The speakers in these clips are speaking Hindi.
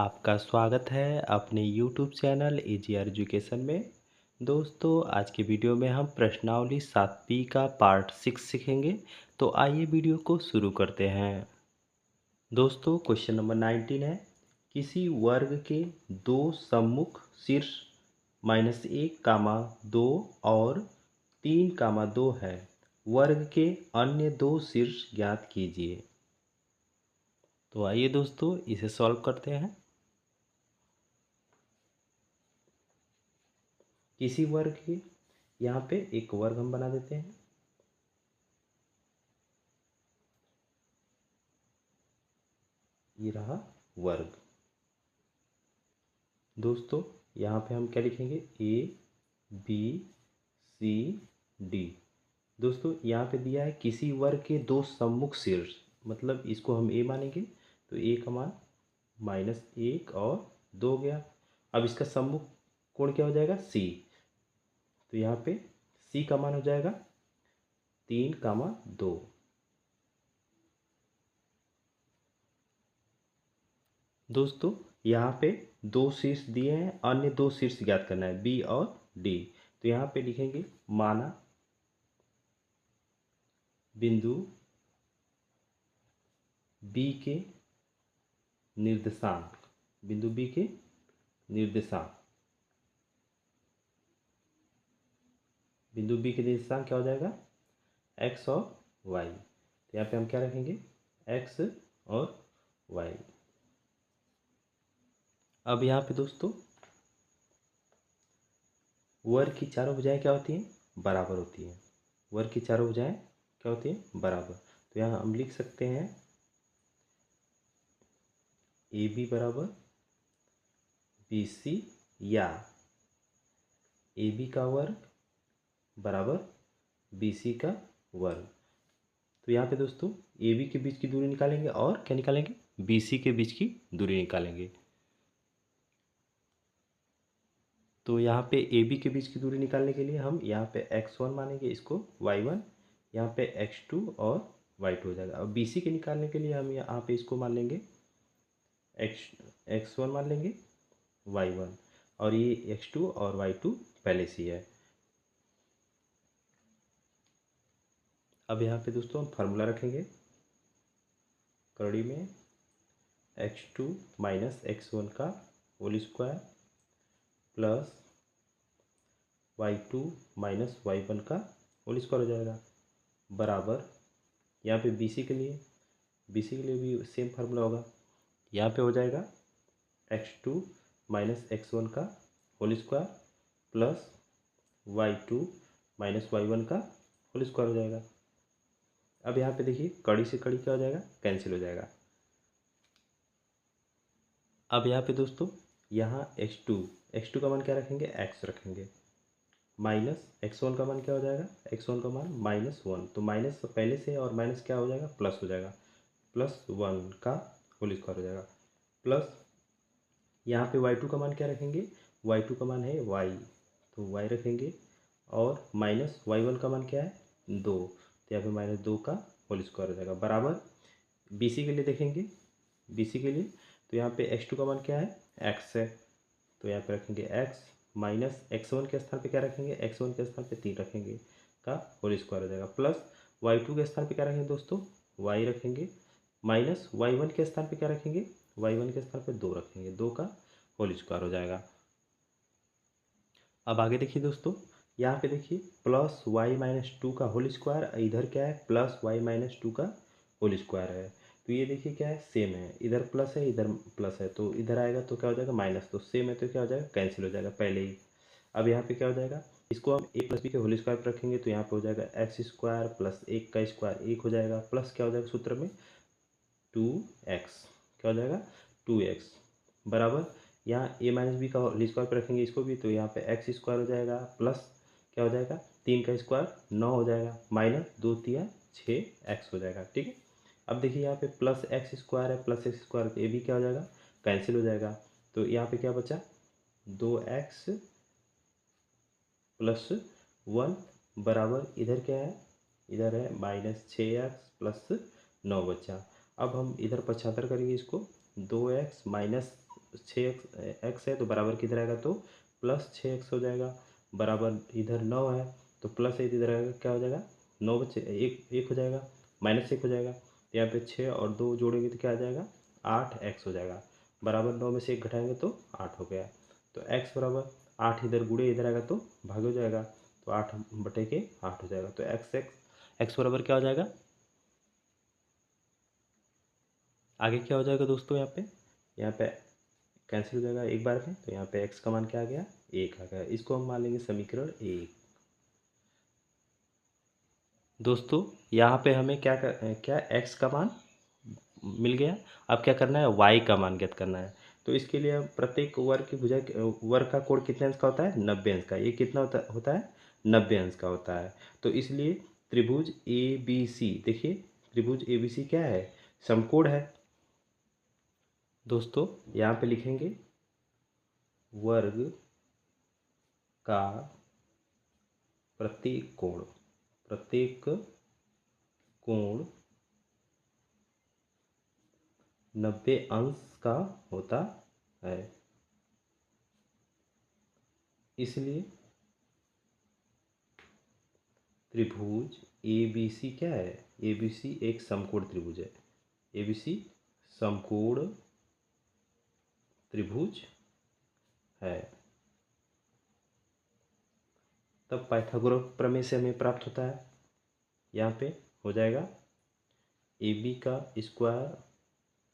आपका स्वागत है अपने YouTube चैनल AGR एजुकेशन में। दोस्तों आज की वीडियो में हम प्रश्नावली 7B का पार्ट 6 सीखेंगे। तो आइए वीडियो को शुरू करते हैं। दोस्तों क्वेश्चन नंबर 19 है, किसी वर्ग के दो सम्मुख शीर्ष -1, 2 और 3, 2 है। वर्ग के अन्य दो शीर्ष ज्ञात कीजिए। तो आइए दोस्तों इसे सॉल्व करते हैं। किसी वर्ग के यहाँ पे एक वर्ग हम बना देते हैं। ये रहा वर्ग। दोस्तों यहाँ पे हम क्या लिखेंगे, ABCD। दोस्तों यहाँ पे दिया है किसी वर्ग के दो सम्मुख शीर्ष, मतलब इसको हम A मानेंगे तो A का मान -1 और 2 हो गया। अब इसका सम्मुख कोण क्या हो जाएगा, C। तो यहाँ पे C का मान हो जाएगा 3, 2। दोस्तों यहाँ पे दो शीर्ष दिए हैं, अन्य दो शीर्ष ज्ञात करना है, B और D। तो यहाँ पे लिखेंगे माना बिंदु B के निर्देशांक, बिंदु B के निर्देशांक, बिंदु B के निर्देशांक क्या हो जाएगा, X और Y। तो यहाँ पे हम क्या रखेंगे, X और Y। अब यहाँ पे दोस्तों वर्ग की चारों भुजाएं क्या होती हैं, बराबर होती हैं। वर्ग की चारों भुजाएं क्या होती हैं, बराबर। तो यहाँ हम लिख सकते हैं AB बराबर BC या AB का वर्ग बराबर BC का वर्ग। तो यहाँ पे दोस्तों AB के बीच की दूरी निकालेंगे और क्या निकालेंगे, BC के बीच की दूरी निकालेंगे। तो यहाँ पे AB के बीच की दूरी निकालने के लिए हम यहाँ पे x1 मानेंगे, इसको y1, यहाँ पे x2 और y2 हो जाएगा। अब BC के निकालने के लिए हम यहाँ पे इसको मान लेंगे x1 मान लेंगे, y1, और ये x2 और y2 पहले से ही है। अब यहाँ पे दोस्तों हम फार्मूला रखेंगे, कड़ी में x2 - x1 का whole square plus y2 - y1 का होल स्क्वायर हो जाएगा, बराबर यहाँ पे BC के लिए भी सेम फार्मूला होगा। यहाँ पे हो जाएगा x2 - x1 का whole square plus y2 - y1 का होल स्क्वायर हो जाएगा। अब यहाँ पे देखिए कड़ी से कड़ी क्या हो जाएगा, कैंसिल हो जाएगा। अब यहाँ पे दोस्तों यहाँ x2 का मान क्या रखेंगे, x रखेंगे, माइनस x1 का मान क्या हो जाएगा, x1 का मान -1। तो माइनस पहले से और माइनस क्या हो जाएगा, प्लस हो जाएगा, +1 का होल स्क्वायर हो जाएगा। प्लस यहाँ पे y2 का मान क्या रखेंगे, y2 का मान है y, तो y रखेंगे, और माइनस y1 का मान क्या है, 2। तो यहाँ पे -2 का होल स्क्वायर हो जाएगा, बराबर BC के लिए देखेंगे, BC के लिए तो यहाँ पे x2 का मान क्या है, x है। तो यहाँ पे रखेंगे x, माइनस x1 के स्थान पे क्या रखेंगे, x1 के स्थान पे 3 रखेंगे का होल स्क्वायर हो जाएगा, प्लस y2 के स्थान पे क्या रखेंगे दोस्तों, y रखेंगे, माइनस y1 के स्थान पे क्या रखेंगे, y1 के स्थान पे 2 रखेंगे, 2 का होल स्क्वायर हो जाएगा। अब आगे देखिए दोस्तों, यहाँ पे देखिए +y - 2 का होल स्क्वायर, इधर क्या है, +y - 2 का होल स्क्वायर है। तो ये देखिए क्या है, सेम है, इधर प्लस है इधर प्लस है, तो इधर आएगा तो क्या हो जाएगा माइनस, तो सेम है तो क्या हो जाएगा, कैंसिल हो जाएगा पहले ही। अब यहाँ पे क्या हो जाएगा, इसको हम a + b के होल स्क्वायर पर रखेंगे तो यहाँ पे हो जाएगा x² + 1 का स्क्वायर 1 हो जाएगा, प्लस क्या हो जाएगा सूत्र में 2x, क्या हो जाएगा 2x, बराबर यहाँ a - b का होल स्क्वायर पर रखेंगे इसको भी, तो यहाँ पे x² हो जाएगा, प्लस क्या हो जाएगा 3 का स्क्वायर 9 हो जाएगा, माइनस 2 × 3 = 6x हो जाएगा। ठीक है, अब देखिए यहाँ पे +x² है, +x² तो ये भी क्या हो जाएगा, कैंसिल हो जाएगा। तो यहाँ पे क्या बचा, 2x + 1 बराबर इधर क्या है, इधर है -6x + 9 बचा। अब हम इधर 75 करेंगे इसको, 2x - 6 एक्स है तो बराबर किधर आएगा, तो +6 एक्स हो जाएगा। बराबर इधर 9 है तो प्लस है इधर आएगा, क्या हो जाएगा, 9 बचे एक हो जाएगा, -1 हो जाएगा। तो यहाँ पे 6 और 2 जोड़ेंगे तो क्या आ जाएगा, 8 एक्स हो जाएगा। बराबर 9 में से 1 घटाएंगे तो 8 हो गया। तो एक्स बराबर 8 इधर गुड़े इधर आएगा तो भाग हो जाएगा, तो 8/8 हो जाएगा। तो एक्स बराबर क्या हो जाएगा, आगे क्या हो जाएगा दोस्तों, यहाँ पे कैंसिल हो जाएगा एक बार में। तो यहाँ पे एक्स का मान क्या आ गया, 1 आ गया। इसको हम मान लेंगे समीकरण 1। दोस्तों यहाँ पे हमें क्या एक्स का मान मिल गया। अब क्या करना है, वाई का मान ज्ञात करना है। तो इसके लिए हम प्रत्येक वर्ग की भुजा वर्ग का कोण कितने अंश का होता है, 90 अंश का। ये कितना होता है 90 अंश का होता है। तो इसलिए त्रिभुज ए बी सी, देखिए त्रिभुज ए बी सी क्या है, समकोण है। दोस्तों यहाँ पे लिखेंगे वर्ग का प्रत्येक कोण 90 अंश का होता है। इसलिए त्रिभुज ए बी सी क्या है, ए बी सी एक समकोण त्रिभुज है। ए बी सी समकोण त्रिभुज है। तब पाइथागोरस प्रमेय से हमें प्राप्त होता है, यहाँ पे हो जाएगा ए बी का स्क्वायर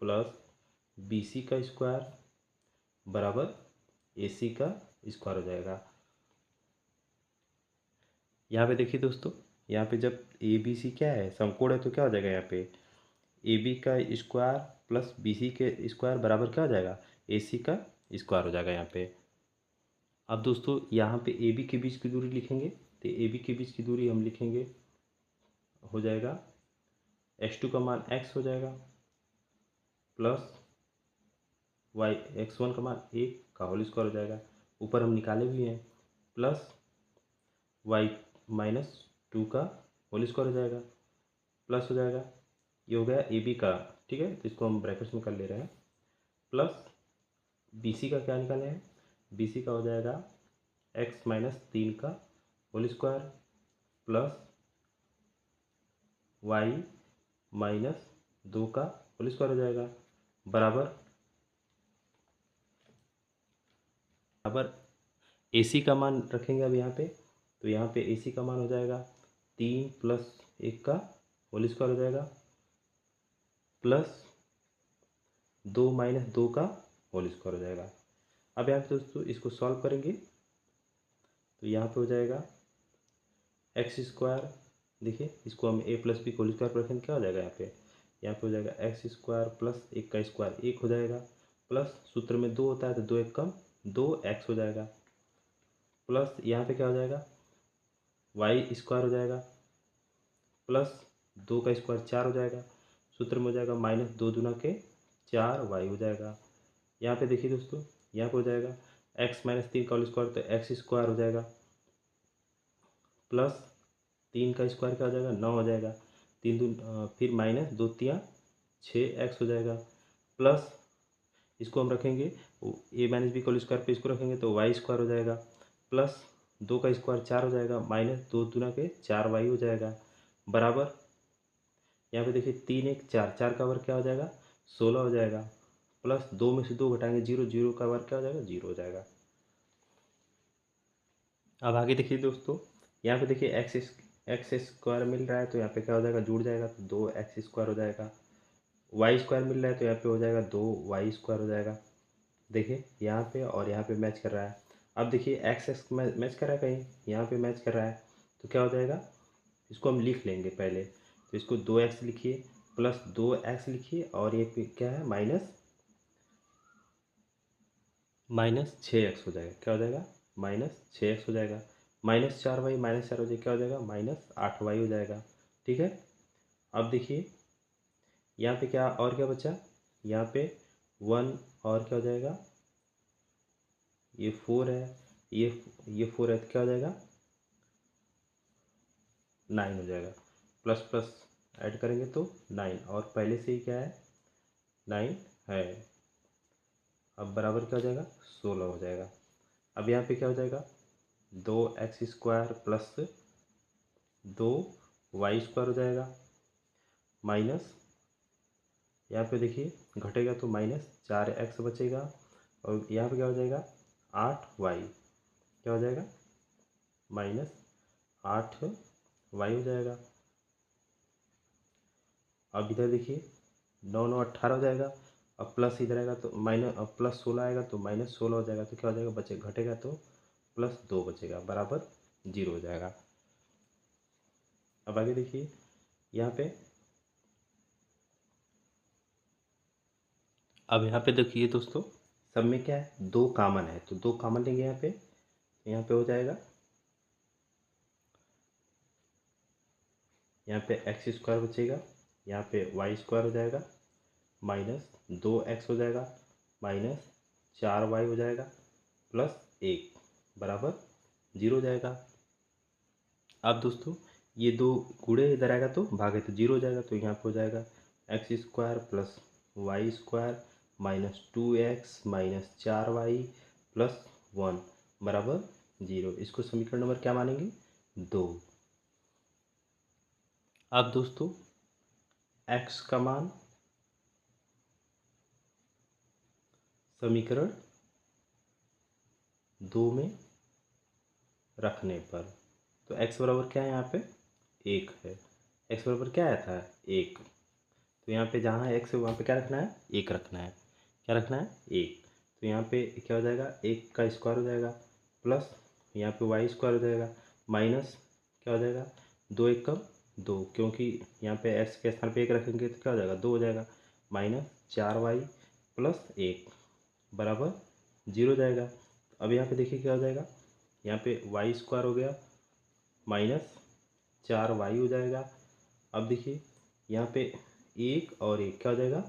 प्लस बी सी का स्क्वायर बराबर ए सी का स्क्वायर हो जाएगा। यहाँ पे देखिए दोस्तों, यहाँ पे जब ए बी सी क्या है, समकोण है, तो क्या हो जाएगा, यहाँ पे ए बी का स्क्वायर प्लस बी सी के स्क्वायर बराबर क्या हो जाएगा, ए सी का स्क्वायर हो जाएगा यहाँ पे। अब दोस्तों यहाँ पे ए बी के बीच की दूरी लिखेंगे, तो ए बी के बीच की दूरी हम लिखेंगे, हो जाएगा x2 का मान x हो जाएगा प्लस y x1 का मान 1 का होल स्क्वायर हो जाएगा। ऊपर हम निकाले भी हैं, प्लस y -2 का होल स्क्वायर हो जाएगा, प्लस हो जाएगा, ये हो गया ए बी का, ठीक है, तो इसको हम ब्रैकेट्स में कर ले रहे हैं। प्लस बी सी का क्या निकाले हैं, बी सी का हो जाएगा x -3 का होल स्क्वायर प्लस y -2 का होल स्क्वायर हो जाएगा बराबर ए सी का मान रखेंगे अब यहाँ पे। तो यहाँ पे ए सी का मान हो जाएगा 3 + 1 का होल स्क्वायर हो जाएगा प्लस 2 - 2 का होल स्क्वायर हो जाएगा। अब यहाँ पे दोस्तों इसको सॉल्व करेंगे तो यहाँ पे हो जाएगा x², देखिए इसको हम a + b होल स्क्वायर पर रखेंगे, क्या हो जाएगा, यहाँ पे हो जाएगा x² प्लस 1 का स्क्वायर 1 हो जाएगा प्लस सूत्र में 2 होता है तो 2 × 1 कम 2x हो जाएगा प्लस यहाँ पे क्या हो जाएगा y² हो जाएगा प्लस 2 का स्क्वायर 4 हो जाएगा, सूत्र में हो जाएगा -2 दूना के 4y हो जाएगा। यहाँ पे देखिए दोस्तों, यहाँ पे हो जाएगा x -3 का होल स्क्वायर तो x² हो जाएगा प्लस 3 का स्क्वायर क्या हो जाएगा 9 हो जाएगा, फिर -2 × 3 6x हो जाएगा प्लस इसको हम रखेंगे a - b का होल स्क्वायर पे इसको रखेंगे तो y² हो जाएगा प्लस 2 का स्क्वायर 4 हो जाएगा -2 दूना के 4y हो जाएगा बराबर यहाँ पे देखिए 3 × 1 = 4, 4 का वर्ग क्या हो जाएगा 16 हो जाएगा प्लस 2 में से 2 घटाएंगे 0, 0 का वर्ग क्या हो जाएगा 0 हो जाएगा। अब आगे देखिए दोस्तों, यहाँ पे देखिए x² मिल रहा है तो यहाँ पे क्या हो जाएगा जुड़ जाएगा तो 2x² हो जाएगा, y² मिल रहा है तो यहाँ पे हो जाएगा 2y² हो जाएगा। देखिए यहाँ पे और यहाँ पे मैच कर रहा है। अब देखिए x मैच कर रहा है, कहीं यहाँ पे मैच कर रहा है तो क्या हो जाएगा, इसको हम लिख लेंगे पहले। तो इसको 2x लिखिए प्लस 2x लिखिए और ये क्या है -6x हो जाएगा, क्या हो जाएगा -6x हो जाएगा, -4y -4 हो जाएगा, क्या हो जाएगा -8y हो जाएगा। ठीक है, अब देखिए यहाँ पे क्या बचा, यहाँ पे 1 और क्या हो जाएगा, ये 4 है, ये 4 है तो क्या हो जाएगा 9 हो जाएगा, प्लस प्लस ऐड करेंगे तो 9 और पहले से ही क्या है 9 है। अब बराबर क्या हो जाएगा 16 हो जाएगा। अब यहाँ पे क्या हो जाएगा 2x² प्लस 2y² हो जाएगा माइनस, यहाँ पे देखिए घटेगा तो -4x बचेगा और यहाँ पे क्या हो जाएगा 8y, क्या हो जाएगा -8y हो जाएगा। अब इधर देखिए 9 9 18 हो जाएगा, अब प्लस इधर आएगा तो अब प्लस 16 आएगा तो -16 हो जाएगा, तो क्या हो जाएगा बचे घटेगा तो +2 बचेगा बराबर 0 हो जाएगा। अब आगे देखिए यहाँ पे, अब यहाँ पे देखिए दोस्तों सब में क्या है 2 कॉमन है, तो 2 कॉमन लेंगे यहाँ पे, तो यहाँ पे हो जाएगा यहाँ पे x² बचेगा, यहाँ पे y² हो जाएगा -2x हो जाएगा -4y हो जाएगा +1 बराबर 0 हो जाएगा। अब दोस्तों ये 2 गुणे इधर आएगा तो भागे तो 0 हो जाएगा, तो यहाँ पे हो जाएगा x² plus y² -2x -4y +1 बराबर 0। इसको समीकरण नंबर क्या मानेंगे 2। अब दोस्तों x का मान समीकरण 2 में रखने पर, तो x बराबर क्या है यहाँ पे 1 है, x बराबर क्या आया था 1, तो यहाँ पे जहाँ x है वहाँ पे क्या रखना है 1 रखना है, क्या रखना है 1, तो यहाँ पे क्या हो जाएगा 1 का स्क्वायर हो जाएगा प्लस यहाँ पे y² हो जाएगा माइनस क्या हो जाएगा 2 1 कम 2, क्योंकि यहाँ पे x के स्थान पे 1 रखेंगे तो क्या हो जाएगा 2 हो जाएगा -4y +1 बराबर 0 हो जाएगा। अब यहाँ पे देखिए क्या हो जाएगा, यहाँ पे y² हो गया -4y हो जाएगा। अब देखिए यहाँ पे 1 और 1 क्या हो जाएगा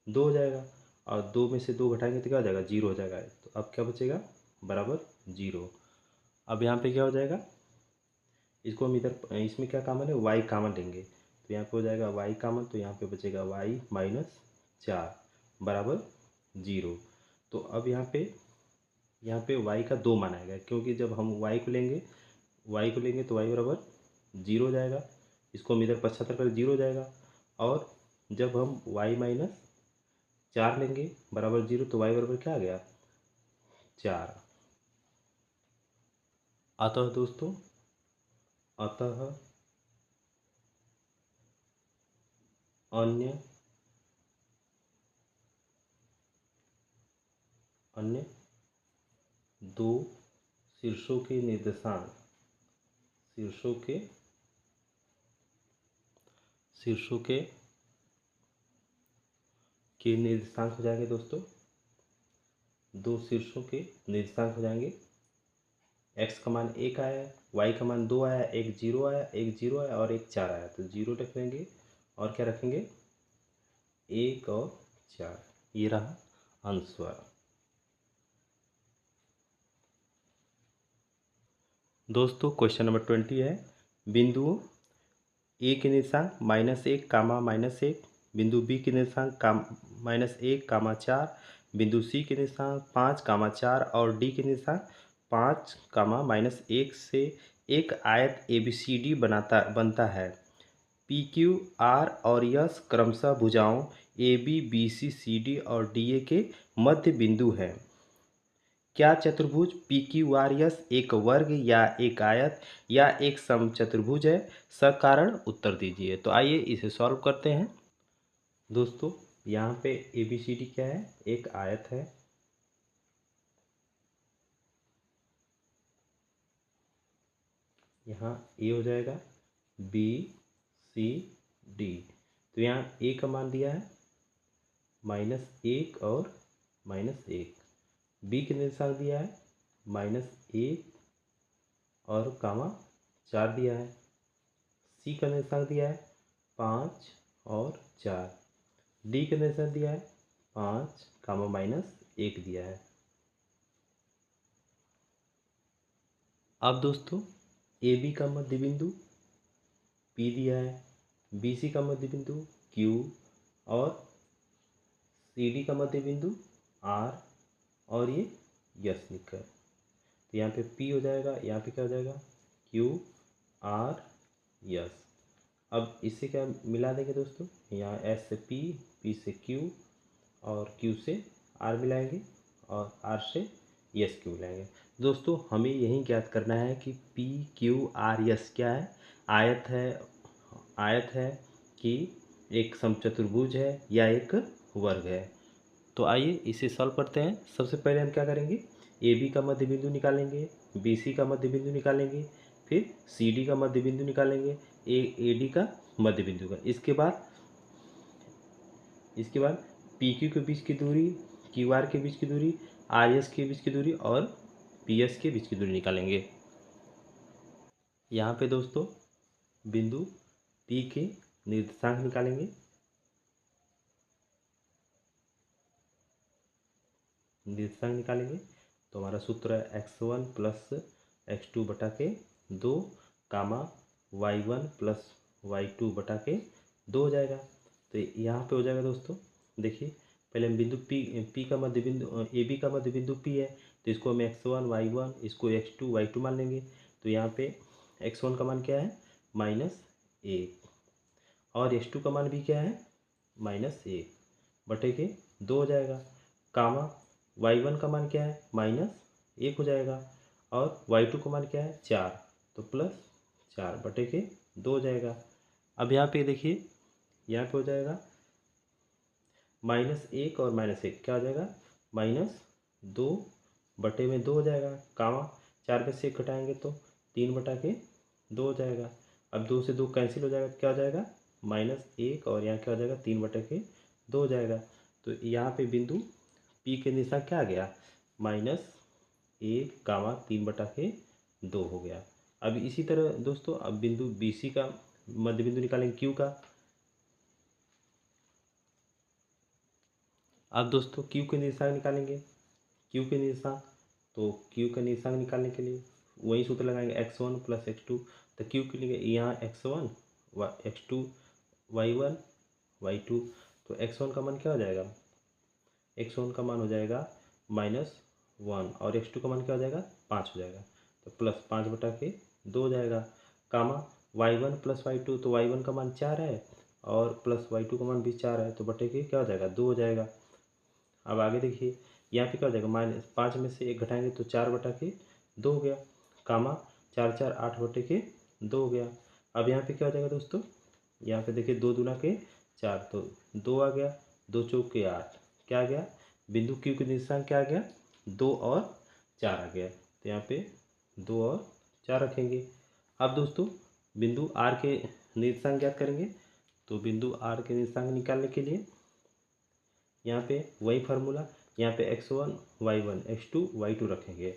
2 हो जाएगा, और 2 में से 2 घटाएंगे तो क्या हो जाएगा 0 हो जाएगा, तो अब क्या बचेगा बराबर 0। अब यहाँ पे क्या हो जाएगा, इसको हम इधर इसमें क्या कॉमन है y कॉमन लेंगे, तो यहाँ पे हो जाएगा y कॉमन, तो यहाँ पे बचेगा y -4 बराबर 0। तो अब यहाँ पे y का 2 मान आएगा, क्योंकि जब हम y को लेंगे तो y बराबर 0 हो जाएगा, इसको हम इधर 75 कर 0 हो जाएगा, और जब हम y -4 लेंगे बराबर 0 तो y बराबर क्या आ गया 4। अतः दोस्तों अन्य 2 शीर्षों के निर्देशांक निर्देशांक हो जाएंगे दोस्तों, 2 शीर्षों के निर्देशांक हो जाएंगे, x का मान 1 आया, y का मान 2 आया, एक 0 आया, एक 0 आया और एक 4 आया, तो 0 रख लेंगे और क्या रखेंगे 1 और 4, ये रहा आंसर। दोस्तों क्वेश्चन नंबर 20 है, बिंदुओं ए के निर्देशांक -1 कामा -1, बिंदु बी के निर्देशांक -1 4, बिंदु सी के निर्देशांक 5 4 और डी के निर्देशांक 5 -1 से एक आयत ABCD बनता है। PQ R और S क्रमशः भुजाओं AB BC CD और DA के मध्य बिंदु हैं। क्या चतुर्भुज PQRS एक वर्ग या एक आयत या एक समचतुर्भुज है? सकारण उत्तर दीजिए। तो आइए इसे सॉल्व करते हैं। दोस्तों यहाँ पे ABCD क्या है, एक आयत है, यहाँ A हो जाएगा B C D, तो यहाँ A का मान दिया है -1 और -1, B के निर्देशांक दिया है -1 और 4 दिया है, C का निर्देशांक दिया है 5 और 4, D का निर्देशांक दिया है 5 -1 दिया है। अब दोस्तों AB का मध्य बिंदु P दिया है, BC का मध्य बिंदु Q और CD का मध्य बिंदु आर और ये यस लिखकर, तो यहाँ पे पी हो जाएगा, यहाँ पे क्या हो जाएगा क्यू आर यस। अब इससे क्या मिला देंगे दोस्तों, यहाँ एस से पी, पी से क्यू और क्यू से आर मिलाएंगे और आर से यस क्यू मिलाएंगे। दोस्तों हमें यही ज्ञात करना है कि पी क्यू आर यस क्या है। आयत है कि एक समचतुर्भुज है या एक वर्ग है। तो आइए इसे सॉल्व करते हैं। सबसे पहले हम क्या करेंगे, ए बी का मध्य बिंदु निकालेंगे, बी सी का मध्य बिंदु निकालेंगे, फिर सी डी का मध्य बिंदु निकालेंगे, ए डी का मध्य बिंदु का। इसके बाद पी क्यू के बीच की दूरी, क्यू आर के बीच की दूरी, आर एस के बीच की दूरी और पी एस के बीच की दूरी निकालेंगे। यहाँ पे दोस्तों बिंदु पी के निर्देशांक निकालेंगे। तो हमारा सूत्र है x1 प्लस x2 बटा के 2 कामा y1 प्लस y2 बटा के 2 हो जाएगा। तो यहाँ पे हो जाएगा दोस्तों, देखिए पहले हम बिंदु पी का मध्य बिंदु ए बी का मध्य बिंदु पी है, तो इसको हम x1 y1, इसको x2 y2 मान लेंगे। तो यहाँ पे x1 का मान क्या है -1 और x2 का मान भी क्या है -1 बटे के 2 हो जाएगा। कामा y1 का मान क्या है -1 हो जाएगा और y2 का मान क्या है 4, तो +4 बटे के 2 हो जाएगा। अब यहाँ पे देखिए, यहाँ पे हो जाएगा -1 और -1 क्या हो जाएगा -2 बटे में 2 हो जाएगा। कामा 4 में से 1 घटाएंगे तो 3 बटा के 2 हो जाएगा। अब 2 से 2 कैंसिल हो जाएगा, क्या हो जाएगा -1 और यहाँ क्या हो जाएगा 3 बटे के 2 हो जाएगा। तो यहाँ पे बिंदु पी के निशान क्या आ गया -1 कामा 3 बटा के 2 हो गया। अब इसी तरह दोस्तों अब बिंदु बी सी का मध्य बिंदु निकालेंगे क्यू का। अब दोस्तों क्यू के निर्देशांक निकालेंगे। तो क्यू का निर्देशांक निकालने के लिए वही सूत्र लगाएंगे x1 प्लस x2। तो क्यू के लिए यहाँ x1 x2 y1 y2, तो x1 का मान क्या हो जाएगा, x1 का मान हो जाएगा -1 और x2 का मान क्या हो जाएगा 5 हो जाएगा। तो +5 बटा के 2 हो जाएगा। कामा y1 प्लस y2, तो y1 का मान 4 है और प्लस y2 का मान भी 4 है, तो बटे के क्या हो जाएगा 2 हो जाएगा। अब आगे देखिए, यहाँ पे क्या हो जाएगा -5 में से 1 घटाएंगे तो 4 बटा के 2 हो गया। कामा 4 4 8 बटे के 2 हो गया। अब यहाँ पे क्या हो जाएगा दोस्तों, यहाँ पे देखिए 2 दूना के 4, तो 2 आ गया, 2 चौक के 8, क्या आ गया बिंदु क्यू के निर्देशांक क्या आ गया 2 और 4 आ गया। तो यहाँ पे 2 और 4 रखेंगे। अब दोस्तों बिंदु आर के निर्देशांक ज्ञात करेंगे। तो बिंदु आर के निर्देशांक निकालने के लिए यहाँ पे वही फार्मूला, यहाँ पे x1 y1 x2 y2 रखेंगे।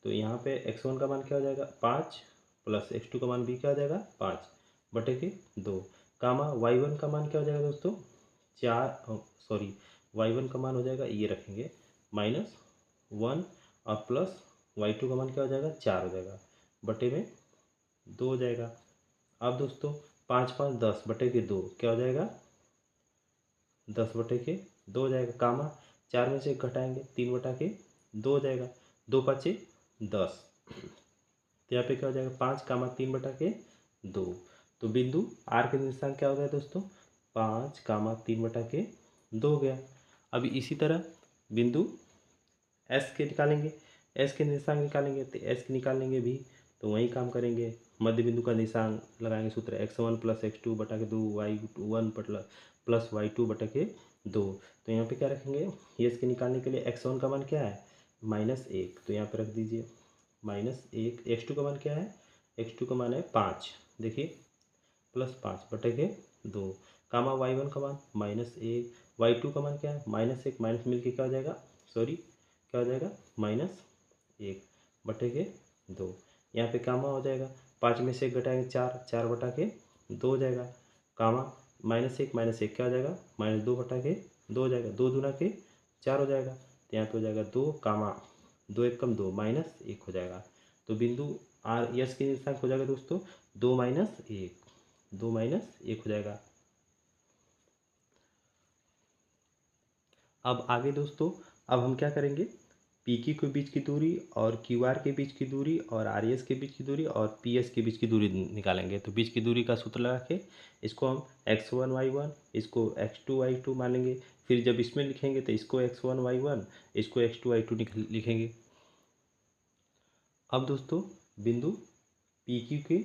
तो यहाँ पे x1 का मान क्या हो जाएगा 5 प्लस x2 का मान भी क्या हो जाएगा 5 बटे के 2। कामा y1 का मान क्या हो जाएगा दोस्तों 4, सॉरी y1 का मान हो जाएगा ये रखेंगे -1 और प्लस y2 का मान क्या हो जाएगा 4 हो जाएगा बटे में 2 हो जाएगा। अब दोस्तों 5 5 10 बटे के 2 क्या हो जाएगा 10 बटे के 2 हो जाएगा। कामा 4 में से 1 घटाएंगे 3 बटा के 2 हो जाएगा। 2 5 10, तो यहाँ पे क्या हो जाएगा 5 कामा 3 बटा के 2। तो बिंदु आर के निर्देशांक क्या हो गया दोस्तों 5 कामा 3 बटा के 2 हो गया। अभी इसी तरह बिंदु एस के निकालेंगे, एस के निर्देशांक निकालेंगे। तो एस के निकालेंगे भी तो वही काम करेंगे, मध्य बिंदु का निर्देशांक लगाएंगे। सूत्र x1 प्लस x2 बटा के 2 y1 प्लस y2 बटा के 2। तो यहाँ पे क्या रखेंगे, एस के निकालने के लिए x1 का मान क्या है -1, तो यहाँ पे रख दीजिए -1। x2 का मान क्या है, x2 का मान है 5, देखिए +5 बटे के 2। कामा y1 का मान -1, y2 का मान क्या है -1 माइनस मिल के क्या हो जाएगा, सॉरी क्या हो जाएगा -1 बटे के 2। यहाँ पे कामा हो जाएगा 5 में से 1 घटाएंगे 4, 4 बटा के 2 हो जाएगा। कामा -1 क्या हो जाएगा -2 बटा के 2 हो जाएगा। 2 दूना के 4 हो जाएगा, तो यहाँ पे हो जाएगा 2 कामा 2 1 कम 2 -1 हो जाएगा। तो बिंदु आर यस के निर्देशांक हो जाएगा दोस्तों 2 -1 हो जाएगा। अब आगे दोस्तों अब हम क्या करेंगे, पी क्यू के बीच की दूरी और क्यू आर के बीच की दूरी और आर एस के बीच की दूरी और पी एस के बीच की दूरी निकालेंगे। तो बीच की दूरी का सूत्र लगा के इसको हम x1 y1, इसको x2 y2 मानेंगे। फिर जब इसमें लिखेंगे तो इसको x1 y1, इसको x2 y2 लिखेंगे। अब दोस्तों बिंदु पी क्यू के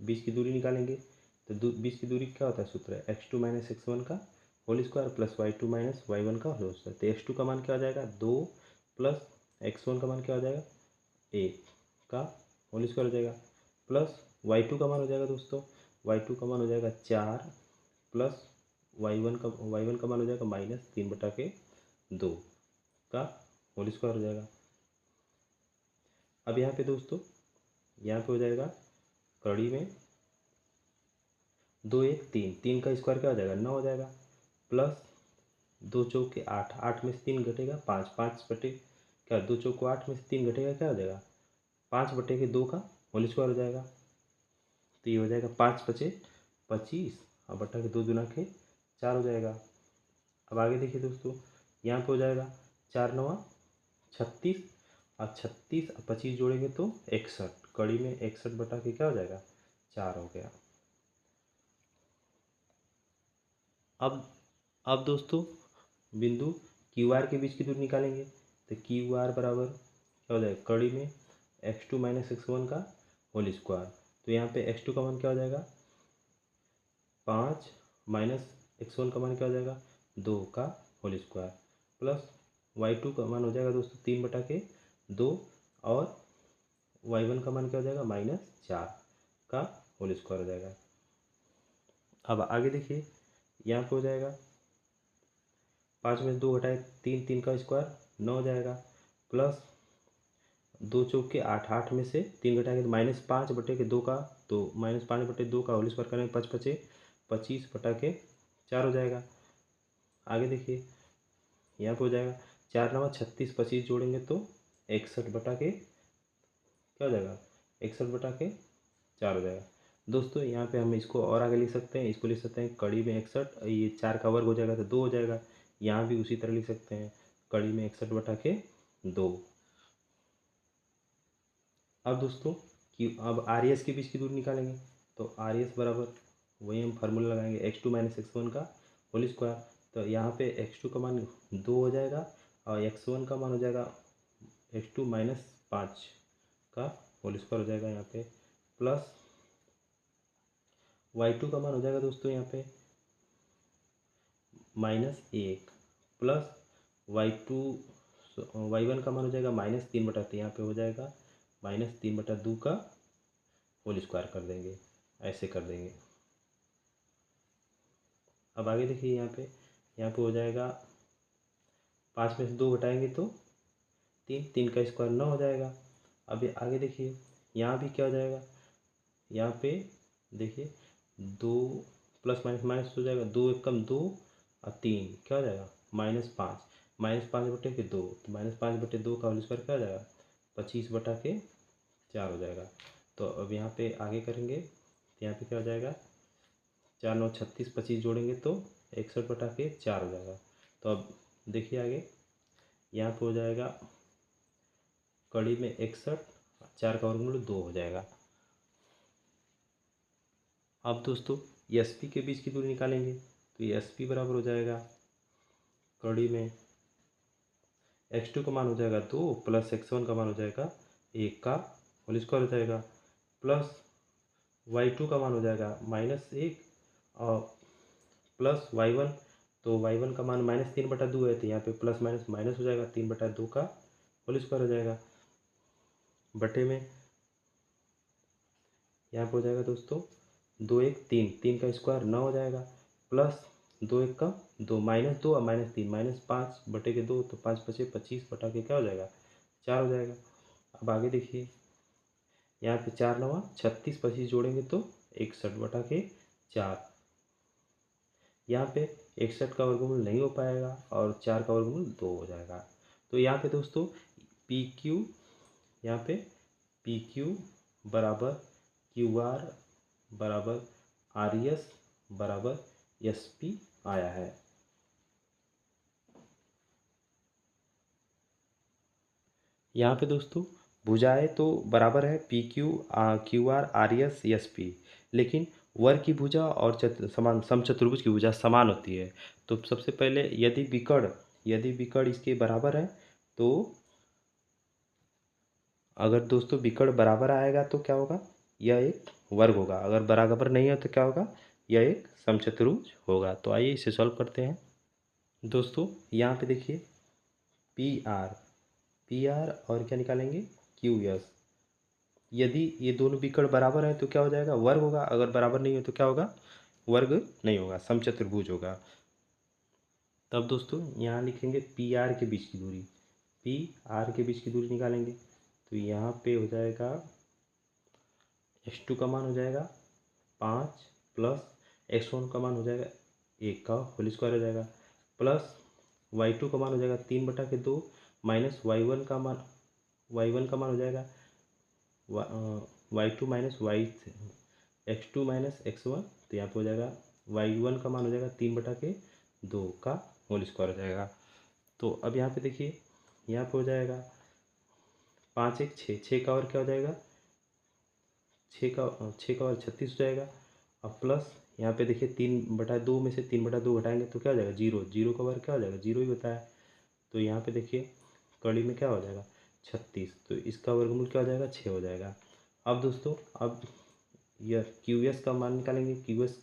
बीच की दूरी निकालेंगे। तो बीच की दूरी क्या होता है, सूत्र है x2 माइनस x1 का whole square plus y2 minus y1 का होल स्क्वायर। तो x2 का मान क्या हो जाएगा 2 प्लस x1 का मान क्या हो जाएगा 1 का होल स्क्वायर हो जाएगा, प्लस y2 का मान हो जाएगा दोस्तों, y2 का मान हो जाएगा 4 प्लस y1 का मान हो जाएगा -3/2 का होल स्क्वायर हो जाएगा। अब यहाँ पे दोस्तों यहाँ पे हो जाएगा कड़ी में 2 1 3, 3 का स्क्वायर क्या हो जाएगा 9 हो जाएगा, प्लस 2 चौके 8, 8 में से 3 घटेगा 5, 5 बटे क्या 2 चौको 8 में से 3 घटेगा क्या हो जाएगा 5/2 का होल स्क्वायर हो जाएगा। तो ये हो जाएगा 5 × 5 = 25 और बटा के 2 दूना के 4 हो जाएगा। अब आगे देखिए दोस्तों, यहाँ पे हो जाएगा 4 9 36 और 36 और 25 जोड़ेंगे तो 61, कड़ी में 61 बटा के क्या हो जाएगा 4 हो गया। अब दोस्तों बिंदु क्यू आर के बीच की दूरी निकालेंगे। तो क्यू आर बराबर क्या हो जाएगा, कड़ी में x2 माइनस x1 का होल स्क्वायर। तो यहाँ पे x2 का मान क्या हो जाएगा 5 माइनस x1 का मान क्या हो जाएगा 2 का होल स्क्वायर, प्लस y2 का मान हो जाएगा दोस्तों 3/2 और y1 का मान क्या हो जाएगा -4 का होल स्क्वायर हो जाएगा। अब आगे देखिए, यहाँ पे हो जाएगा 5 में से 2 घटाए 3, 3 का स्क्वायर 9 हो जाएगा, प्लस 2 चौके 8, 8 में से 3 घटाएंगे तो -5/2 का, तो -5/2 का होल स्क्वायर करेंगे 5 × 5 = 25/4 हो जाएगा। आगे देखिए यहाँ पे हो जाएगा 4 9 36, 25 जोड़ेंगे तो 61 बटा के क्या हो जाएगा 61/4 हो जाएगा। दोस्तों यहाँ पे हम इसको और आगे लिख सकते हैं, इसको लिख सकते हैं कड़ी में 61, ये 4 का वर्ग हो जाएगा तो 2 हो जाएगा। यहाँ भी उसी तरह लिख सकते हैं कड़ी में 61/2। अब दोस्तों अब आर एस के बीच की दूरी निकालेंगे। तो आर एस बराबर वही हम फार्मूला लगाएंगे x2 माइनस x1 का होल स्क्वायर। तो यहाँ पे x2 का मान 2 हो जाएगा और x1 का मान हो जाएगा x2 माइनस 5 का होल स्क्वायर हो जाएगा यहाँ पे, प्लस y2 का मान हो जाएगा दोस्तों यहाँ पे -1 प्लस y1 का मान हो जाएगा -3/2, यहाँ पे हो जाएगा -3/2 का होल स्क्वायर कर देंगे, ऐसे कर देंगे। अब आगे देखिए यहाँ पे हो जाएगा 5 में से 2 घटाएंगे तो 3, 3 का स्क्वायर 9 हो जाएगा। अब आगे देखिए यहाँ भी क्या हो जाएगा, यहाँ पे देखिए 2 प्लस माइनस माइनस हो जाएगा, 2 1 कम 2 और 3 क्या हो जाएगा -5, -5/2, तो -5/2 का होल स्क्वायर क्या हो जाएगा 25/4 हो जाएगा। तो अब यहाँ पे आगे करेंगे तो यहाँ पे क्या हो जाएगा 4 9 36, 25 जोड़ेंगे तो 61/4 हो जाएगा। तो अब देखिए आगे यहाँ पे हो जाएगा कड़ी में 61, 4 का वर्गमूल 2 हो जाएगा। अब दोस्तों एस पी के बीच की दूरी निकालेंगे। तो एस पी बराबर हो जाएगा कड़ी में x2 का मान हो जाएगा 2 प्लस x1 का मान हो जाएगा 1 का होल स्क्वायर हो जाएगा, प्लस y2 का मान हो जाएगा -1 और प्लस y1, तो y1 का मान -3/2 है तो यहाँ पे प्लस माइनस माइनस हो जाएगा, 3/2 का होल स्क्वायर हो जाएगा बटे में यहाँ पे हो जाएगा दोस्तों 2 1 3, 3 का स्क्वायर 9 हो जाएगा, प्लस 2 1 का 2 -2 और -3 -5/2, तो 5 × 5 = 25 बटा के क्या हो जाएगा 4 हो जाएगा। अब आगे देखिए यहाँ पे 4 9 36, 25 जोड़ेंगे तो 61/4। यहाँ पे 61 का वर्गमूल नहीं हो पाएगा और 4 का वर्गमूल 2 हो जाएगा। तो यहाँ पे दोस्तों पी क्यू, यहाँ पे पी क्यू बराबर क्यू आर बराबर आर एस बराबर एस पी आया है। यहाँ पे दोस्तों भुजाएं तो बराबर है P Q Q R R S S P, लेकिन वर्ग की भुजा और समान समचतुर्भुज की भुजा समान होती है। तो सबसे पहले यदि विकर्ण इसके बराबर है तो अगर दोस्तों विकर्ण बराबर आएगा तो क्या होगा, यह एक वर्ग होगा। अगर बराबर नहीं है तो क्या होगा, यह एक समचतुर्भुज होगा। तो आइए इसे सॉल्व करते हैं। दोस्तों यहाँ पे देखिए पी आर और क्या निकालेंगे, क्यू एस। यदि ये दोनों विकर्ण बराबर है तो क्या हो जाएगा, वर्ग होगा। अगर बराबर नहीं है तो क्या होगा, वर्ग नहीं होगा, समचतुर्भुज होगा। तब दोस्तों यहाँ लिखेंगे पी आर के बीच की दूरी, पी आर के बीच की दूरी निकालेंगे। तो यहाँ पे हो जाएगा x2 का मान हो जाएगा 5 प्लस x1 का मान हो जाएगा 1 का होल स्क्वायर हो जाएगा, प्लस y2 का मान हो जाएगा 3/2 माइनस y1 का मान हो जाएगा y2 minus x2 minus x1। तो यहाँ पे हो जाएगा y1 का मान हो जाएगा 3/2 का होल स्क्वायर हो जाएगा। तो अब यहाँ पे देखिए, यहाँ पे हो जाएगा 5 1 6, 6 का और क्या हो जाएगा, 6 का और 36 हो जाएगा। अब प्लस यहाँ पे देखिए 3/2 में से 3/2 घटाएंगे तो क्या हो जाएगा, 0, 0 का वर्ग क्या हो जाएगा, 0 ही होता है। तो यहाँ पे देखिए कड़ी में क्या हो जाएगा 36, तो इसका वर्गमूल क्या हो जाएगा 6 हो जाएगा। अब दोस्तों अब यह क्यू एस का मान निकालेंगे, क्यू एस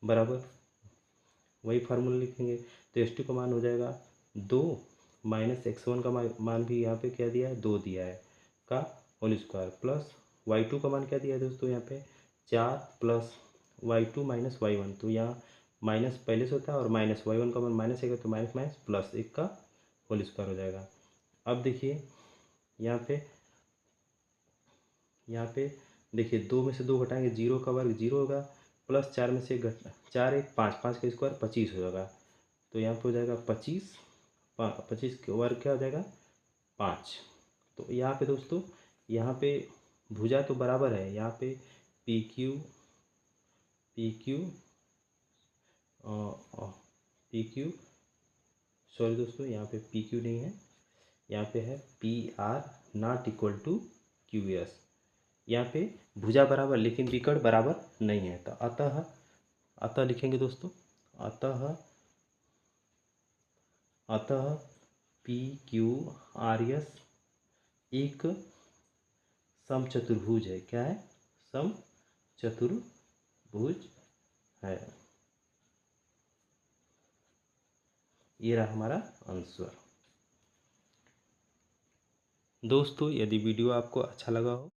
बराबर वही फार्मूला लिखेंगे। तो एस टू का मान हो जाएगा 2 माइनस x1 का मान भी यहाँ पे क्या दिया है, 2 दिया है का होल स्क्वायर, प्लस y2 का मान क्या दिया है दोस्तों यहाँ पे 4 प्लस y2 माइनस y1। तो यहाँ माइनस पहले से होता है और माइनस y1 का मान माइनस 1 है तो माइनस माइनस प्लस 1 का होल स्क्वायर हो जाएगा। अब देखिए यहाँ पे देखिए 2 में से 2 घटाएंगे, 0 का वर्ग 0 होगा, प्लस 4 में से 4 1 5, 5 का स्क्वायर 25 हो जाएगा। तो यहाँ पे हो जाएगा 25, 25 का वर्ग क्या हो जाएगा 5। तो यहाँ पे दोस्तों यहाँ पे भुजा तो बराबर है, यहाँ पे P Q P Q sorry दोस्तों यहाँ पे पी क्यू नहीं है, यहाँ पे है P R not equal to Q S. यहाँ पे भुजा बराबर लेकिन विकर्ण बराबर नहीं है। तो अतः लिखेंगे दोस्तों, अतः पी क्यू आर एस एक समचतुर्भुज है। क्या है, समचतुर्भुज है। ये रहा हमारा आंसर। दोस्तों यदि वीडियो आपको अच्छा लगा हो